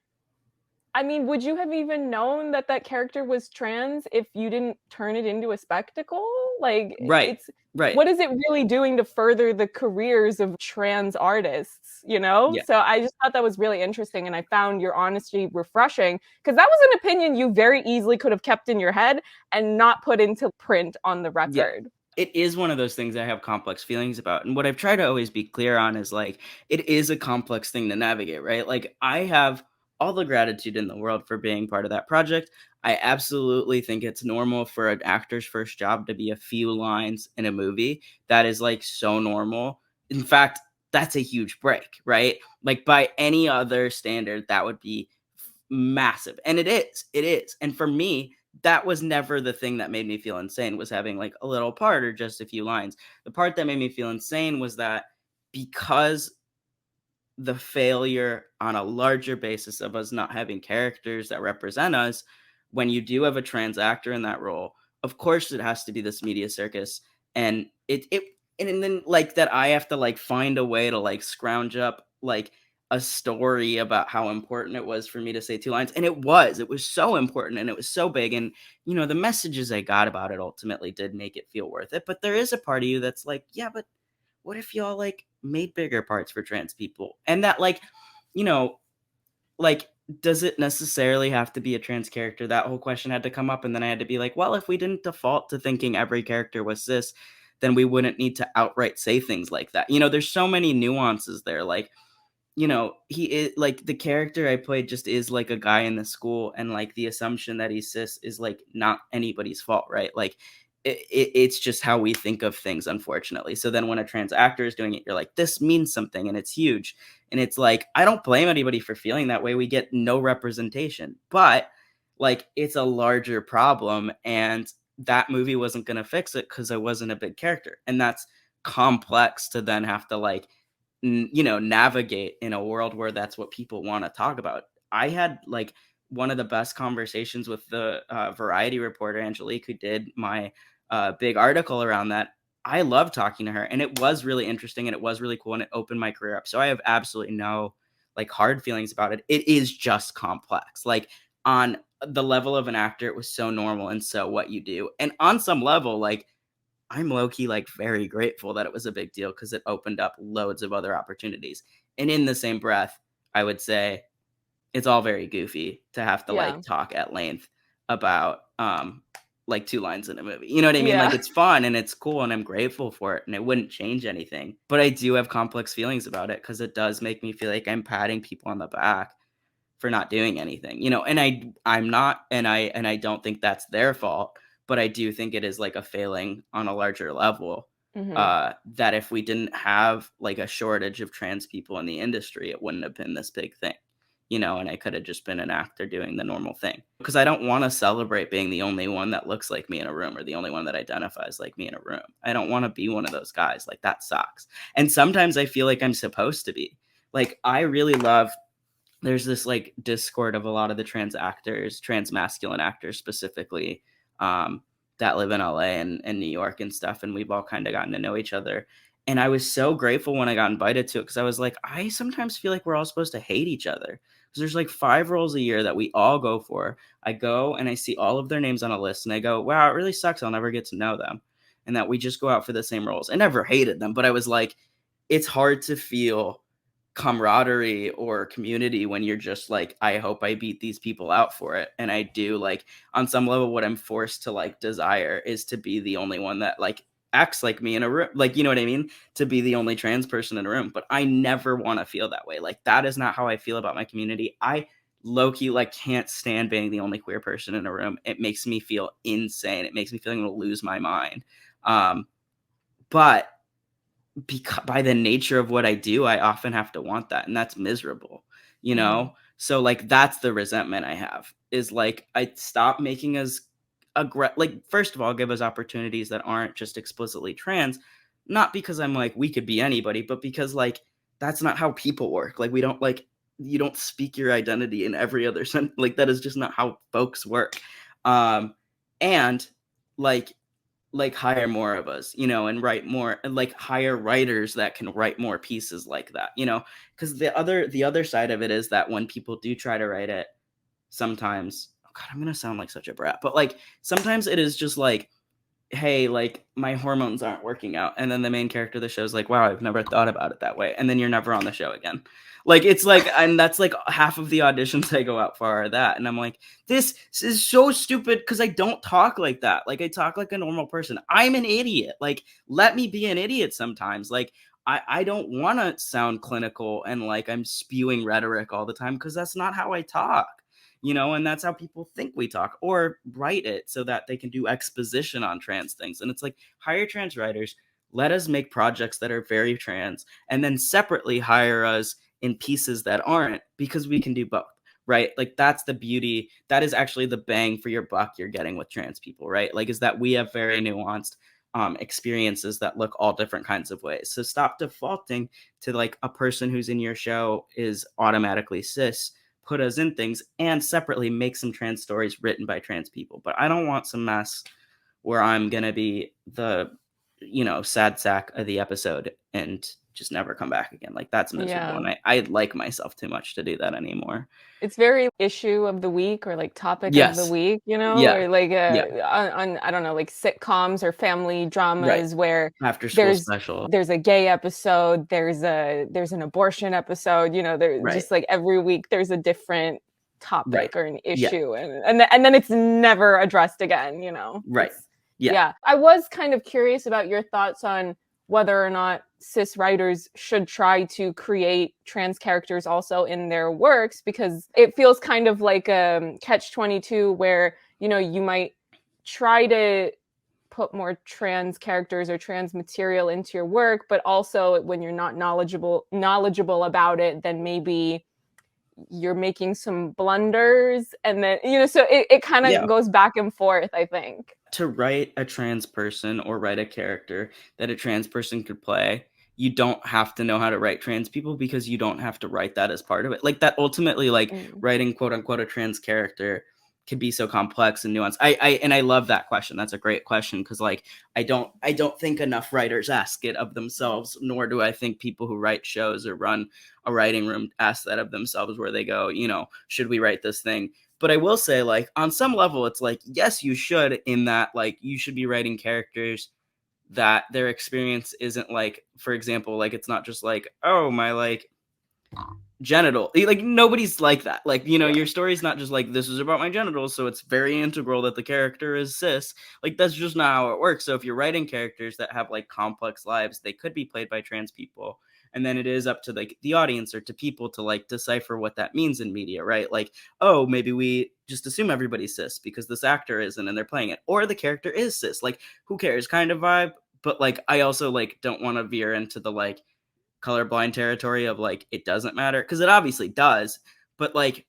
I mean, would you have even known that that character was trans if you didn't turn it into a spectacle? Like, Right. it's Right. what is it really doing to further the careers of trans artists, you know? Yeah. So I just thought that was really interesting, and I found your honesty refreshing because that was an opinion you very easily could have kept in your head and not put into print on the Yeah. record. It is one of those things I have complex feelings about. And what I've tried to always be clear on is like, it is a complex thing to navigate, right? Like, I have all the gratitude in the world for being part of that project. I absolutely think it's normal for an actor's first job to be a few lines in a movie. That is like so normal. In fact, that's a huge break, right? Like, by any other standard, that would be massive. And it is. It is. And for me, that was never the thing that made me feel insane, was having like a little part or just a few lines. The part that made me feel insane was that because the failure on a larger basis of us not having characters that represent us, when you do have a trans actor in that role, of course it has to be this media circus. And and then like that I have to like find a way to like scrounge up like a story about how important it was for me to say two lines. And it was so important, and it was so big. And the messages I got about it ultimately did make it feel worth it. But there is a part of you that's like, yeah, but what if y'all like made bigger parts for trans people? And that like, you know, like, does it necessarily have to be a trans character? That whole question had to come up, and then I had to be like, well, if we didn't default to thinking every character was cis, then we wouldn't need to outright say things like that. There's so many nuances there. Like, he is like the character I played just is like a guy in the school, and like the assumption that he's cis is like not anybody's fault, right? Like it's just how we think of things, unfortunately. So then when a trans actor is doing it, you're like, this means something, and it's huge. And it's like, I don't blame anybody for feeling that way. We get no representation, but like it's a larger problem, and that movie wasn't going to fix it because I wasn't a big character. And that's complex to then have to like navigate in a world where that's what people want to talk about. I had like one of the best conversations with the Variety reporter Angelique, who did my big article around that. I love talking to her, and it was really interesting, and it was really cool, and it opened my career up. So I have absolutely no like hard feelings about it. It is just complex. Like on the level of an actor, it was so normal and so what you do, and on some level, like I'm low key like very grateful that it was a big deal because it opened up loads of other opportunities. And in the same breath, I would say it's all very goofy to have to Yeah. like talk at length about like 2 lines in a movie. You know what I mean? Like Yeah. it's fun and it's cool and I'm grateful for it and it wouldn't change anything. But I do have complex feelings about it because it does make me feel like I'm patting people on the back for not doing anything, you know, and I'm not, and I don't think that's their fault, but I do think it is like a failing on a larger level. Mhm. That if we didn't have like a shortage of trans people in the industry, it wouldn't have been this big thing, you know, and I could have just been an actor doing the normal thing. Because I don't want to celebrate being the only one that looks like me in a room or the only one that identifies like me in a room. I don't want to be one of those guys. Like that sucks. And sometimes I feel like I'm supposed to be. Like I really love there's this like discord of a lot of the trans actors, trans masculine actors specifically, um, that live in LA and New York and stuff. And we've all kind of gotten to know each other. And I was so grateful when I got invited to it because I was like, I sometimes feel like we're all supposed to hate each other. Because there's like 5 roles a year that we all go for. I go and I see all of their names on a list and I go, wow, it really sucks. I'll never get to know them. And that we just go out for the same roles. I never hated them, but I was like, it's hard to feel camaraderie or community when you're just like, I hope I beat these people out for it. And I do like on some level what I'm forced to like desire is to be the only one that like acts like me in a room. Like, you know what I mean? To be the only trans person in a room. But I never want to feel that way. Like that is not how I feel about my community. I low key like can't stand being the only queer person in a room. It makes me feel insane. It makes me feel like I'm gonna lose my mind. But because by the nature of what I do, I often have to want that, and that's miserable, you Mhm. know? So, like, that's the resentment I have is like, I stop making us like, first of all, give us opportunities that aren't just explicitly trans, not because I'm like, we could be anybody, but because like, that's not how people work. Like, we don't like, you don't speak your identity in every other sense. Like, that is just not how folks work. Um, and like, hire more of us, you know, and write more and like hire writers that can write more pieces like that, you know, because the other side of it is that when people do try to write it, sometimes oh god, I'm gonna sound like such a brat, but like sometimes it is just like hey, like my hormones aren't working out. And then the main character of the show is like, wow, I've never thought about it that way. And then you're never on the show again. Like it's like, and that's like half of the auditions I go out for are that. And I'm like, this is so stupid because I don't talk like that. Like I talk like a normal person. I'm an idiot. Like, let me be an idiot sometimes. Like I don't want to sound clinical and like I'm spewing rhetoric all the time because that's not how I talk, you know, and that's how people think we talk or write it so that they can do exposition on trans things. And it's like, hire trans writers, let us make projects that are very trans, and then separately hire us in pieces that aren't because we can do both. Right. Like that's the beauty. That is actually the bang for your buck you're getting with trans people. Right. Like, is that we have very nuanced experiences that look all different kinds of ways. So stop defaulting to like a person who's in your show is automatically cis, put us in things, and separately make some trans stories written by trans people. But I don't want some mess where I'm gonna be the, you know, sad sack of the episode and just never come back again. Like that's miserable. Yeah. And I like myself too much to do that anymore. It's very issue of the week or, like, topic of the Yes. week, you know, Yeah. or, like, Yeah. on I don't know, like, sitcoms or family Right. dramas where After school there's special. there's a gay episode, there's an abortion episode, you know, there Right. just, like, every week there's a different Right. topic or an Yeah. issue, and then it's never addressed again, you know? Right. It's Yeah. yeah. I was kind of curious about your thoughts on whether or not cis writers should try to create trans characters also in their works because it feels kind of like a catch 22 where you know you might try to put more trans characters or trans material into your work but also when you're not knowledgeable about it then maybe you're making some blunders and then you know so it kind of Yeah. goes back and forth I think. To write a trans person or write a character that a trans person could play, you don't have to know how to write trans people because you don't have to write that as part of it. Like that ultimately, like Mm. writing quote unquote a trans character can be so complex and nuanced. I love that question. That's a great question because like I don't think enough writers ask it of themselves, nor do I think people who write shows or run a writing room ask that of themselves where they go, should we write this thing? But I will say, like, on some level, it's like, yes, you should, in that, like, you should be writing characters that their experience isn't like, for example, like, it's not just like, oh, my, like, genital. Like, nobody's like that. Like, Yeah. your story's not just like, this is about my genitals, so it's very integral that the character is cis. Like, that's just not how it works. So if you're writing characters that have like complex lives, they could be played by trans people. And then it is up to like the audience or to people to like decipher what that means in media, right? Like, oh, maybe we just assume everybody's cis because this actor isn't and they're playing it, or the character is cis. Like, who cares kind of vibe. But like, I also like don't want to veer into the like colorblind territory of like it doesn't matter because it obviously does, but like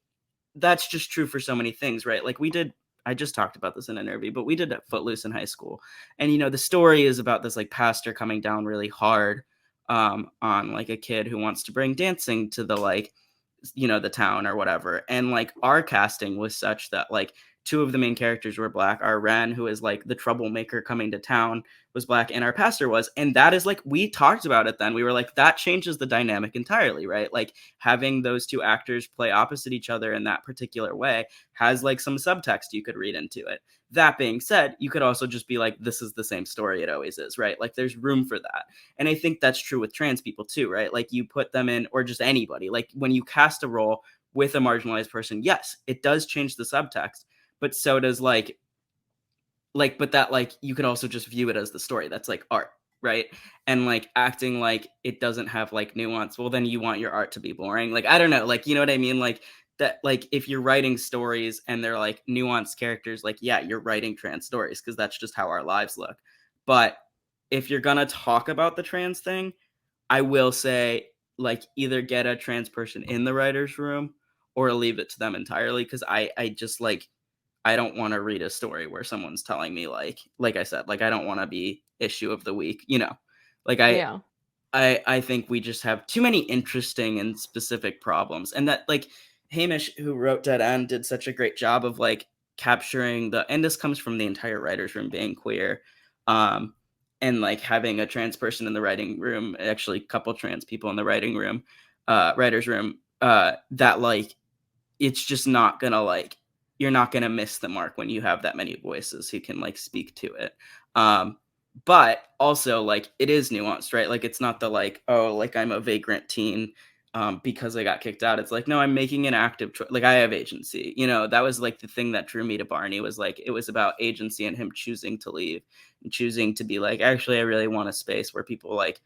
that's just true for so many things, right? Like I just talked about this in an interview, but we did Footloose in high school, and the story is about this like pastor coming down really hard on like a kid who wants to bring dancing to the like the town or whatever. And like our casting was such that like two of the main characters were black. Our Ren, who is like the troublemaker coming to town, was black, and our pastor was. And that is like, we talked about it then. We were like, that changes the dynamic entirely, right? Like having those two actors play opposite each other in that particular way has like some subtext you could read into it. That being said, you could also just be like, this is the same story it always is, right? Like there's room for that. And I think that's true with trans people too, right? Like you put them in, or just anybody, like when you cast a role with a marginalized person, yes, it does change the subtext, but so does but that like you could also just view it as the story. That's like art, right? And like acting like it doesn't have like nuance. Well, then you want your art to be boring. Like I don't know, like you know what I mean? Like that, like if you're writing stories and they're like nuanced characters, like yeah, you're writing trans stories because that's just how our lives look. But if you're gonna talk about the trans thing, I will say like either get a trans person in the writer's room or leave it to them entirely because I just like I don't want to read a story where someone's telling me like I said, like I don't want to be issue of the week, Like Yeah. I think we just have too many interesting and specific problems. And that like Hamish, who wrote Dead End, did such a great job of like capturing and this comes from the entire writer's room being queer. Um and like having a trans person in the writing room, actually a couple trans people in the writer's room, that like it's just not gonna like you're not gonna miss the mark when you have that many voices who can like speak to it. Um, but also like it is nuanced, right? Like it's not the like, oh, like I'm a vagrant teen because I got kicked out. It's like, no, I'm making an active choice. Like I have agency. That was like the thing that drew me to Barney was like it was about agency and him choosing to leave and choosing to be like, actually, I really want a space where people like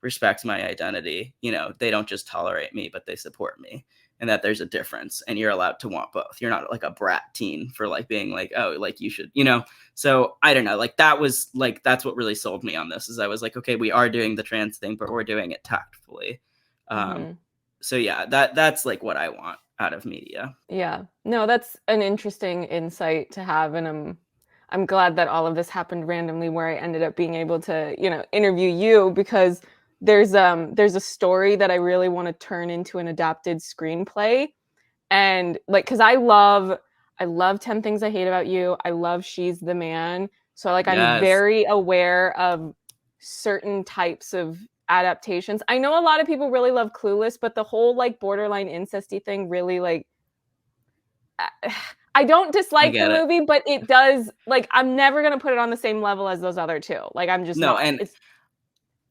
respect my identity. They don't just tolerate me, but they support me. And that there's a difference and you're allowed to want both. You're not like a brat teen for like being like, oh, like you should. So I don't know. Like that was like, that's what really sold me on this is I was like, okay, we are doing the trans thing, but we're doing it tactfully. Um, Mhm. so yeah, that's like what I want out of media. Yeah. No, that's an interesting insight to have, and I'm glad that all of this happened randomly where I ended up being able to, interview you because there's a story that I really want to turn into an adapted screenplay. And like cuz I love 10 Things I Hate About You. I love She's the Man. So like I'm Yes, very aware of certain types of adaptations. I know a lot of people really love Clueless, but the whole like borderline incesty thing really like I don't I dislike the get it. movie, but it does like I'm never gonna put it on the same level as those other two. Like I'm just No, not. and It's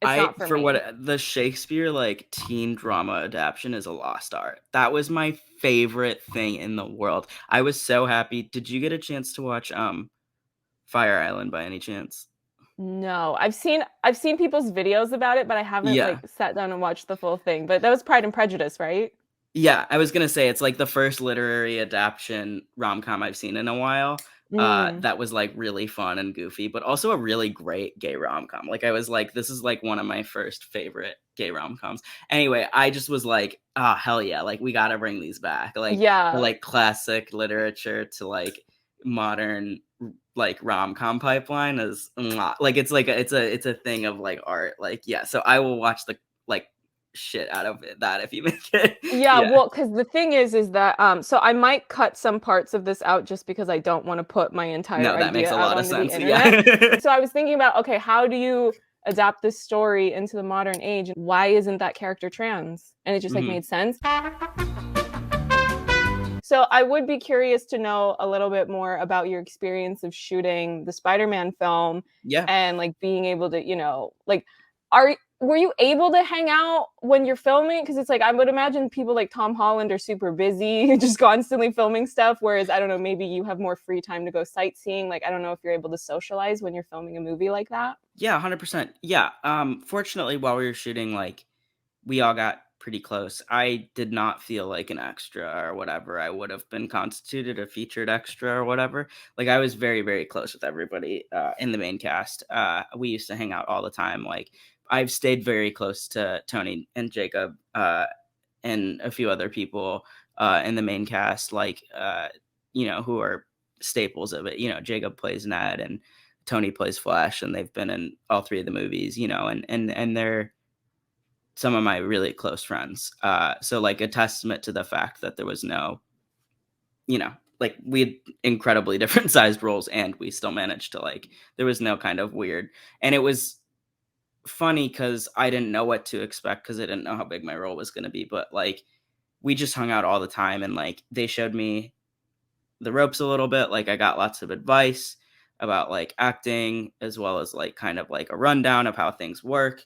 not for for me. what the Shakespeare like teen drama adaptation is a lost art. That was my favorite thing in the world. I was so happy. Did you get a chance to watch Fire Island by any chance? No, I've seen people's videos about it, but I haven't Yeah. like sat down and watched the full thing. But that was Pride and Prejudice, right? Yeah, I was gonna say it's like the first literary adaptation rom-com I've seen in a while. Mm, That was like really fun and goofy, but also a really great gay rom-com. Like I was like, this is like one of my first favorite gay rom-coms. Anyway, I just was like, ah, hell yeah, like we gotta bring these back. Like the yeah. like classic literature to like modern like rom-com pipeline is mwah. Like it's like it's a thing of like art. Like yeah, so I will watch the like shit out of that if you make it. Yeah, Yeah. well, because the thing is that, so I might cut some parts of this out just because I don't wanna put my entire No, that makes idea a out lot of onto the sense. internet. Yeah. So I was thinking about, okay, how do you adapt this story into the modern age? Why isn't that character trans? And it just, like, Mhm. made sense. So I would be curious to know a little bit more about your experience of shooting the Spider-Man film Yeah. and, like, being able to, like, were you able to hang out when you're filming? Because it's like, I would imagine people like Tom Holland are super busy, just constantly filming stuff, whereas, I don't know, maybe you have more free time to go sightseeing. Like, I don't know if you're able to socialize when you're filming a movie like that? Yeah, 100%. Yeah, fortunately, while we were shooting, like, we all got pretty close. I did not feel like an extra or whatever. I would have been constituted a featured extra or whatever. Like, I was very, very close with everybody, in the main cast. We used to hang out all the time. Like, I've stayed very close to Tony and Jacob, and a few other people, in the main cast, like, who are staples of it. Jacob plays Ned and Tony plays Flash, and they've been in all three of the movies, and they're some of my really close friends. So like a testament to the fact that there was no, like we had incredibly different sized roles and we still managed to like there was no kind of weird. And it was funny because I didn't know what to expect because I didn't know how big my role was gonna be. But like we just hung out all the time and like they showed me the ropes a little bit. Like I got lots of advice about like acting as well as like kind of like a rundown of how things work.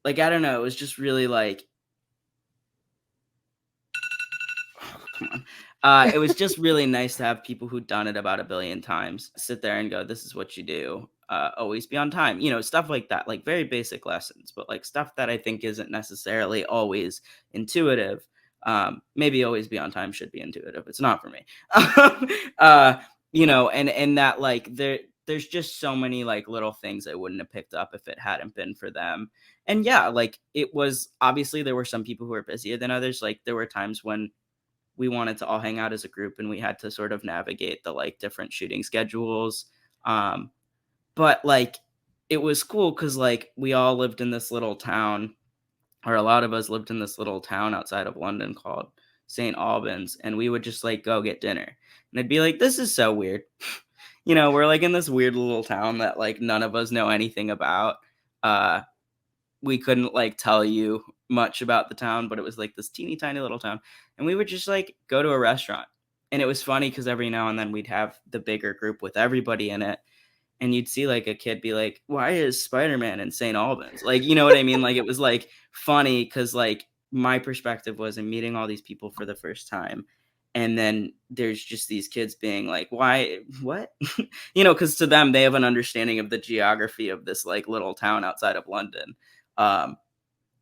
Like I don't know, it was just really like come on. It was just really nice to have people who'd done it about a billion times sit there and go, "This is what you do. Always be on time." Stuff like that, like very basic lessons, but like stuff that I think isn't necessarily always intuitive. Maybe always be on time should be intuitive. It's not for me. uh, and that like there's just so many like little things I wouldn't have picked up if it hadn't been for them. And yeah, like it was obviously there were some people who were busier than others. Like there were times when we wanted to all hang out as a group and we had to sort of navigate the like different shooting schedules. Um, but like it was cool because like we all lived in this little town, or a lot of us lived in this little town outside of London called St. Albans, and we would just like go get dinner. And I'd be like, this is so weird. We're like in this weird little town that like none of us know anything about. Uh, we couldn't like tell you much about the town, but it was like this teeny tiny little town. And we would just like go to a restaurant. And it was funny because every now and then we'd have the bigger group with everybody in it. And you'd see like a kid be like, why is Spider-Man in St. Albans? Like, you know what I mean? Like it was like funny because like my perspective was I'm meeting all these people for the first time. And then there's just these kids being like, why, what? Because to them, they have an understanding of the geography of this like little town outside of London. Um,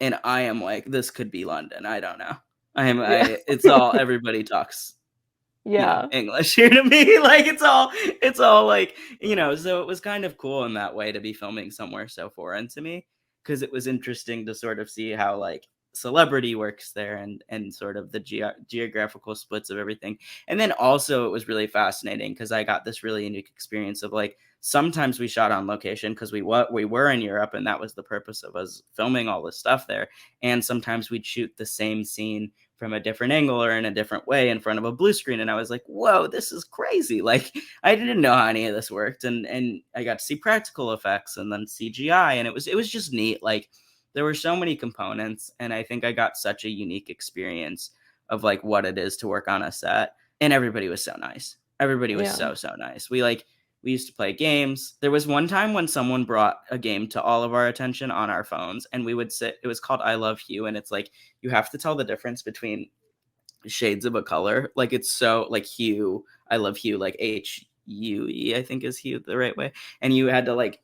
and I am like, this could be London. I don't know. Yeah. It's all everybody talks, Yeah. English here to me. Like it's all like, so it was kind of cool in that way to be filming somewhere so foreign to me because it was interesting to sort of see how like celebrity works there and sort of the geographical splits of everything. And then also it was really fascinating because I got this really unique experience of like sometimes we shot on location because we were in Europe and that was the purpose of us filming all this stuff there. And sometimes we'd shoot the same scene from a different angle or in a different way in front of a blue screen. And I was like, whoa, this is crazy. Like I didn't know how any of this worked. And I got to see practical effects and then CGI. And it was just neat. Like there were so many components. And I think I got such a unique experience of like what it is to work on a set. And everybody was so nice. Everybody was Yeah. so, so nice. We used to play games. There was one time when someone brought a game to all of our attention on our phones, and we would sit. It was called I Love Hue, and it's like you have to tell the difference between shades of a color. Like it's so like hue. I love hue, like HUE, I think is hue the right way. And you had to like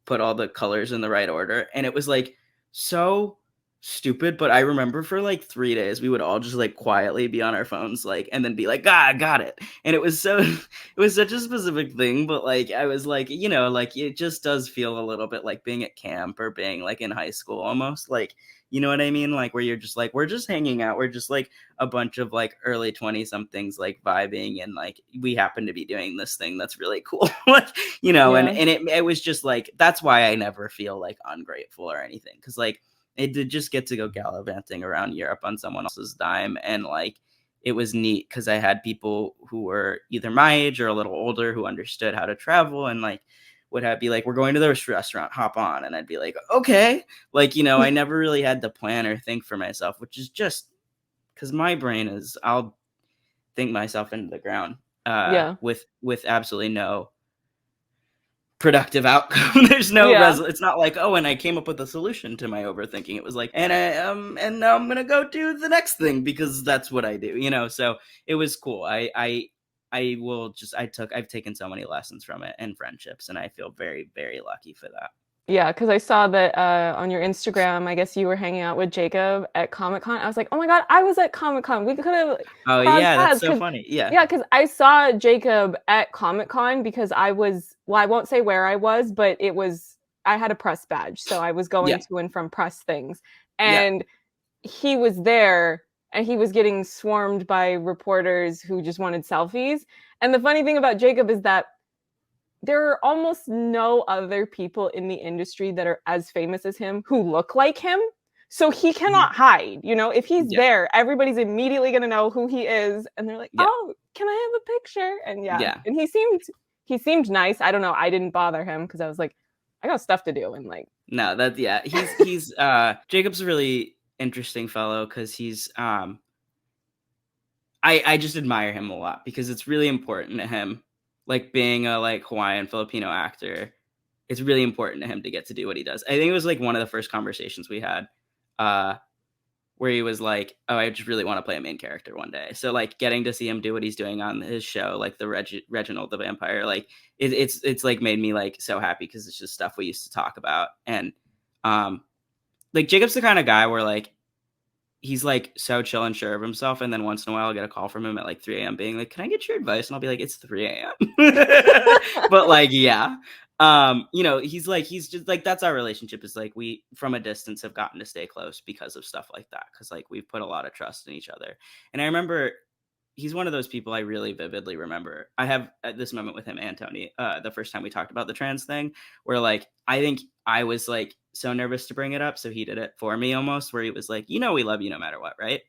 put all the colors in the right order, and it was like so stupid, but I remember for like 3 days, we would all just like quietly be on our phones, like, and then be like, "Ah, got it." And it was so, it was such a specific thing, but like, I was like, like it just does feel a little bit like being at camp or being like in high school almost. Like, you know what I mean? Like, where you're just like, we're just hanging out. We're just like a bunch of like early 20 somethings like vibing, and like we happen to be doing this thing that's really cool. Like, and, Yeah. it was just like, that's why I never feel like ungrateful or anything. Cause like, it did just get to go gallivanting around Europe on someone else's dime, and like it was neat because I had people who were either my age or a little older who understood how to travel, and like would have be like, we're going to this restaurant, hop on, and I'd be like, okay. Like, I never really had to plan or think for myself, which is just because my brain is, I'll think myself into the ground Yeah. with absolutely no productive outcome. There's no Yeah. it's not like, oh, and I came up with a solution to my overthinking. It was like, and now I'm gonna go do the next thing because that's what I do. So it was cool. I will just, I've taken so many lessons from it and friendships, and I feel very, very lucky for that. Yeah, because I saw that on your Instagram, I guess you were hanging out with Jacob at Comic-Con. I was like, oh my God, I was at Comic-Con. We could have Oh crossed yeah, that's paths. so funny. Yeah. Yeah, because I saw Jacob at Comic-Con because well, I won't say where I was, but I had a press badge. So I was going Yeah. to and from press things. Yeah. And he was there and he was getting swarmed by reporters who just wanted selfies. And the funny thing about Jacob is that there are almost no other people in the industry that are as famous as him who look like him. So he Mhm. cannot hide. If he's Yeah. there, everybody's immediately going to know who he is, and they're like, Yeah. "Oh, can I have a picture?" And yeah, Yeah. and he seemed nice. I don't know. I didn't bother him because I was like, I got stuff to do, and like, No, that, yeah, he's Jacob's a really interesting fellow because I just admire him a lot because it's really important to him, like being a like Hawaiian Filipino actor. It's really important to him to get to do what he does. I think it was like one of the first conversations we had, uh, where he was like, "Oh, I just really want to play a main character one day." So like getting to see him do what he's doing on his show, like the Reginald the Vampire, like it's like made me like so happy because it's just stuff we used to talk about. And um, like Jacob's the kind of guy where like he's like so chill and sure of himself, and then once in a while I'll get a call from him at like 3 a.m. being like, "Can I get your advice?" And I'll be like, "It's 3 a.m." But like, yeah. He's just like, that's our relationship, is like we from a distance have gotten to stay close because of stuff like that. Cause like we've put a lot of trust in each other. And I remember he's one of those people I really vividly remember. I have this moment with him and Tony, the first time we talked about the trans thing, where like I think I was like so nervous to bring it up, so he did it for me almost, where he was like, we love you no matter what, right?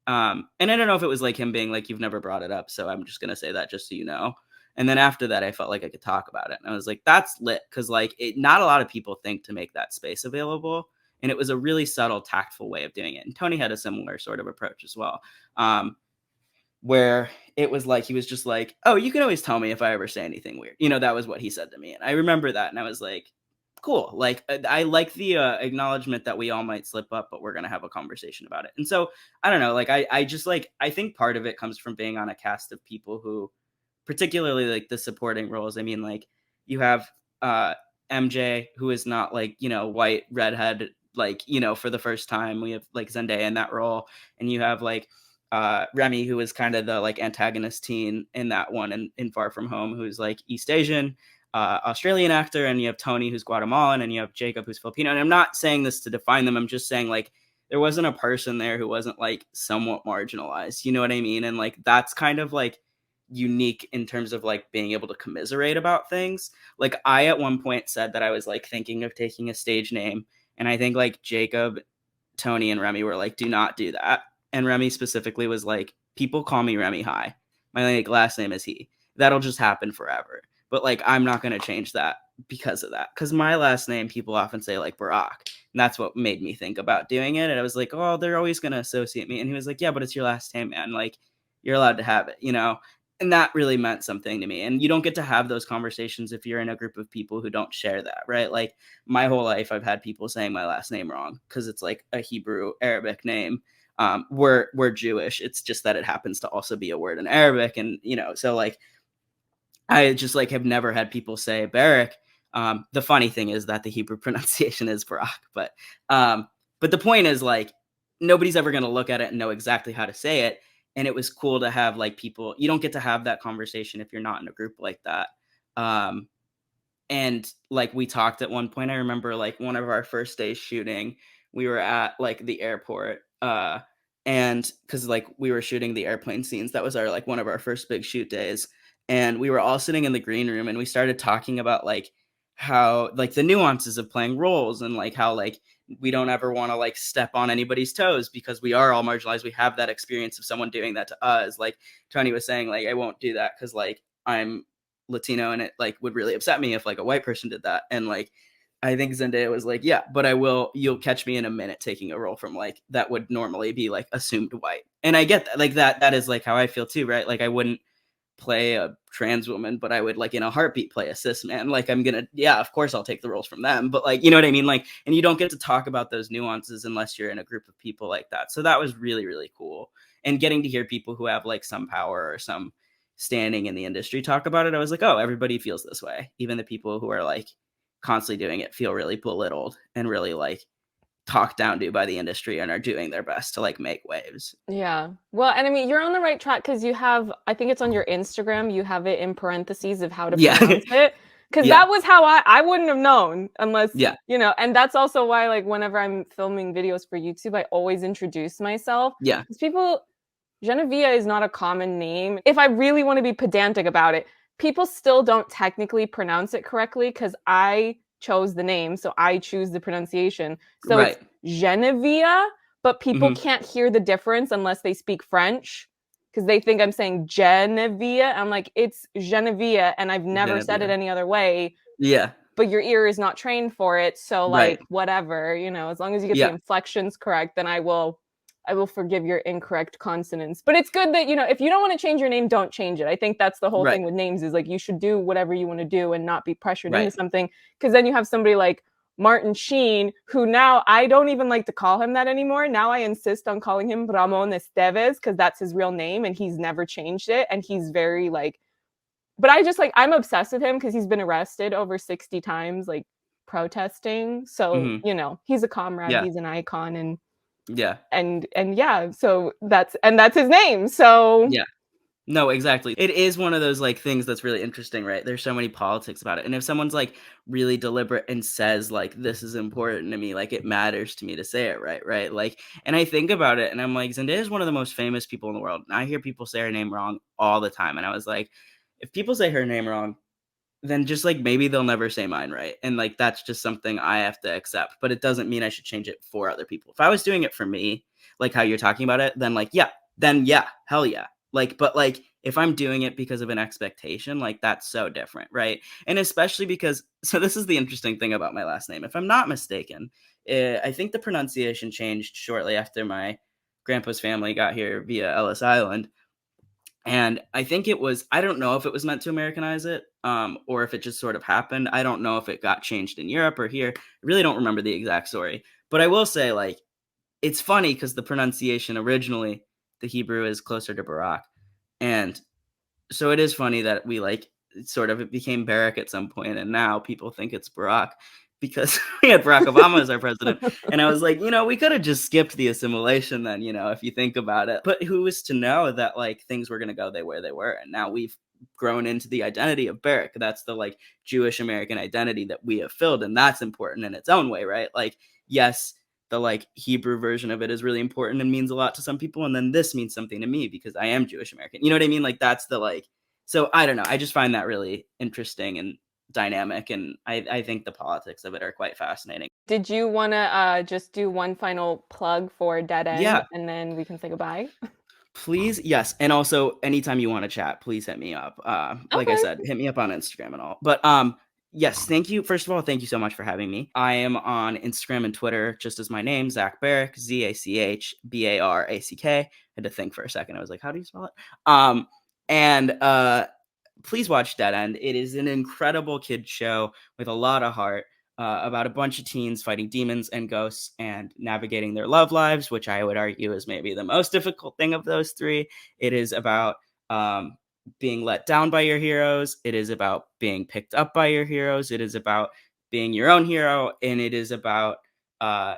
And I don't know if it was like him being like, you've never brought it up, so I'm just gonna say that just so you know. And then after that, I felt like I could talk about it, and I was like, that's lit, because like not a lot of people think to make that space available, and it was a really subtle, tactful way of doing it. And Tony had a similar sort of approach as well. Where it was like he was just like, "Oh, you can always tell me if I ever say anything weird." That was what he said to me, and I remember that, and I was like, "Cool." Like I like the acknowledgement that we all might slip up, but we're gonna have a conversation about it. And so I don't know, like I just like I think part of it comes from being on a cast of people who, particularly like the supporting roles. I mean, like you have uh MJ, who is not like white redhead, like for the first time. We have like Zendaya in that role, and you have like Remy, who is kind of the like antagonist teen in that one, and in Far From Home, who's like East Asian, Australian actor, and you have Tony, who's Guatemalan, and you have Jacob, who's Filipino. And I'm not saying this to define them. I'm just saying like there wasn't a person there who wasn't like somewhat marginalized. You know what I mean? And like that's kind of like unique in terms of like being able to commiserate about things. Like I at one point said that I was like thinking of taking a stage name, and I think like Jacob, Tony, and Remy were like, "Do not do that." And Remy specifically was like, "People call me Remy High. My like last name is He. That'll just happen forever. But like I'm not gonna change that because of that. Because my last name, people often say like Barack. And that's what made me think about doing it. And I was like, oh, they're always gonna associate me." And he was like, "Yeah, but it's your last name, man. Like you're allowed to have it. And that really meant something to me. And you don't get to have those conversations if you're in a group of people who don't share that, right? Like my whole life, I've had people saying my last name wrong because it's like a Hebrew Arabic name. We're Jewish. It's just that it happens to also be a word in Arabic, and so like I just like have never had people say Barak. The funny thing is that the Hebrew pronunciation is Barak, but But the point is, like, nobody's ever gonna look at it and know exactly how to say it, and it was cool to have, like, people you don't get to have that conversation if you're not in a group like that. Um, and, like, we talked at one point, I remember, like, one of our first days shooting, we were at, like, the airport, and because like, we were shooting the airplane scenes, that was our, like, one of our first big shoot days, and we were all sitting in the green room, and we started talking about, like, how like, the nuances of playing roles and, like, how, like, we don't ever wanna, like, step on anybody's toes because we are all marginalized, we have that experience of someone doing that to us, like, Tony was saying, like, "I won't do that because like, I'm Latino and it like would really upset me if like a white person did that." And like I think Zendaya was like, "Yeah, but I will you'll catch me in a minute taking a role from like that would normally be like assumed white." And I get that. Like that is like how I feel too, right? Like I wouldn't play a trans woman, but I would like in a heartbeat play a cis man. Like I'm gonna, yeah, of course I'll take the roles from them, but like you know what I mean. Like, and you don't get to talk about those nuances unless you're in a group of people like that. So that was really cool, and getting to hear people who have like some power or some standing in the industry talk about it. I was like, oh, everybody feels this way. Even the people who are like constantly doing it feel really belittled and really like talked down to by the industry and are doing their best to like make waves. Yeah. Well, and I mean, you're on the right track because you have, I think it's on your Instagram, you have it in parentheses of how to Yeah. pronounce it. Because Yeah. that was how I wouldn't have known unless, Yeah. and that's also why, like, whenever I'm filming videos for YouTube, I always introduce myself. Yeah. Because people, Genevieve is not a common name. If I really want to be pedantic about it, people still don't technically pronounce it correctly because I chose the name, so I choose the pronunciation. So it's Right. Genevieve, but people Hmm. can't hear the difference unless they speak French because they think I'm saying Genevieve. I'm like, it's Genevieve, and I've never said it Genevieve. any other way. Yeah. But your ear is not trained for it, so Right. like whatever, as long as you get the Yeah. inflections correct, then I will forgive your incorrect consonants. But it's good that, if you don't want to change your name, don't change it. I think that's the whole Right. thing with names is like you should do whatever you want to do and not be pressured into Right. something. Because then you have somebody like Martin Sheen, who now I don't even like to call him that anymore. Now I insist on calling him Ramon Esteves because that's his real name and he's never changed it. And he's very like, but I just like, I'm obsessed with him because he's been arrested over 60 times, like protesting. So, Mhm. he's a comrade, Yeah. he's an icon. Yeah. And yeah, so that's his name. So Yeah. No, exactly. It is one of those, like, things that's really interesting, right? There's so many politics about it, and if someone's, like, really deliberate and says, like, "This is important to me," like, it matters to me to say it right? Like and I think about it, and I'm like, Zendaya is one of the most famous people in the world, and I hear people say her name wrong all the time, and I was like, if people say her name wrong, then just, like, maybe they'll never say mine right, and, like, that's just something I have to accept, but it doesn't mean I should change it for other people. If I was doing it for me, like how you're talking about it, then yeah, hell yeah. Like, but, like, if I'm doing it because of an expectation, like, that's so different, right? And especially because so this is the interesting thing about my last name. If I'm not mistaken, I think the pronunciation changed shortly after my grandpa's family got here via Ellis Island, and I think it was I don't know if it was meant to Americanize it, or if it just sort of happened. I don't know if it got changed in Europe or here. I really don't remember the exact story. But I will say, like, it's funny because the pronunciation originally, the Hebrew is closer to Barak. And so it is funny that we like sort of it became Barack at some point, and now people think it's Barack because we had Barack Obama as our president. And I was like, we could have just skipped the assimilation then, if you think about it. But who was to know that like things were gonna go they where they were, and now we've grown into the identity of Barack. That's the like Jewish American identity that we have filled, and that's important in its own way, right? Like, yes, the like Hebrew version of it is really important and means a lot to some people, and then this means something to me because I am Jewish American. You know what I mean? Like that's the like. So I don't know. I just find that really interesting and dynamic, and I think the politics of it are quite fascinating. did you want to just do one final plug for Dead End Yeah, and then we can say goodbye? please, yes, and also anytime you want to chat, please hit me up. Like I Okay. said, hit me up on Instagram and all. But yes, thank you. First of all, thank you so much for having me. I am on Instagram and Twitter just as my name, Zach Barrick, ZachBarack. I had to think for a second. I was like, how do you spell it? And please watch Dead End. It is an incredible kid show with a lot of heart. About a bunch of teens fighting demons and ghosts and navigating their love lives, which I would argue is maybe the most difficult thing of those three. It is about um, being let down by your heroes. It is about being picked up by your heroes. It is about being your own hero. And it is about uh,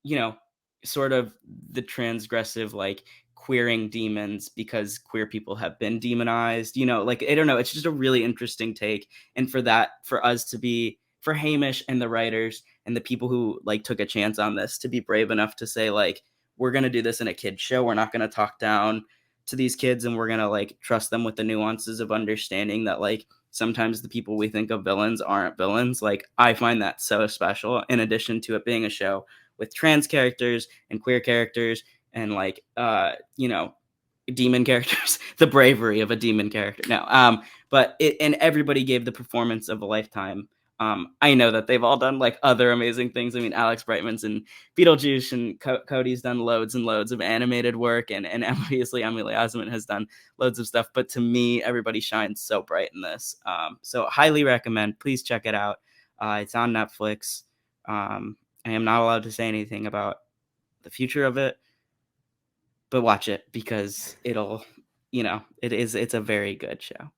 you know, sort of the transgressive, like, queering demons because queer people have been demonized, like, I don't know, it's just a really interesting take, and for us to be for Hamish and the writers and the people who, like, took a chance on this to be brave enough to say, like, "We're gonna do this in a kid's show, we're not gonna talk down to these kids, and we're gonna, like, trust them with the nuances of understanding that, like, sometimes the people we think of villains aren't villains." Like, I find that so special, in addition to it being a show with trans characters and queer characters and, like, demon characters, the bravery of a demon character. No, but it and everybody gave the performance of a lifetime. I know that they've all done, like, other amazing things. I mean, Alex Brightman's in Beetlejuice, and Cody's done loads and loads of animated work, and obviously Emily Osment has done loads of stuff. But to me, everybody shines so bright in this. So highly recommend. Please check it out. It's on Netflix. I am not allowed to say anything about the future of it, but watch it because it's a very good show.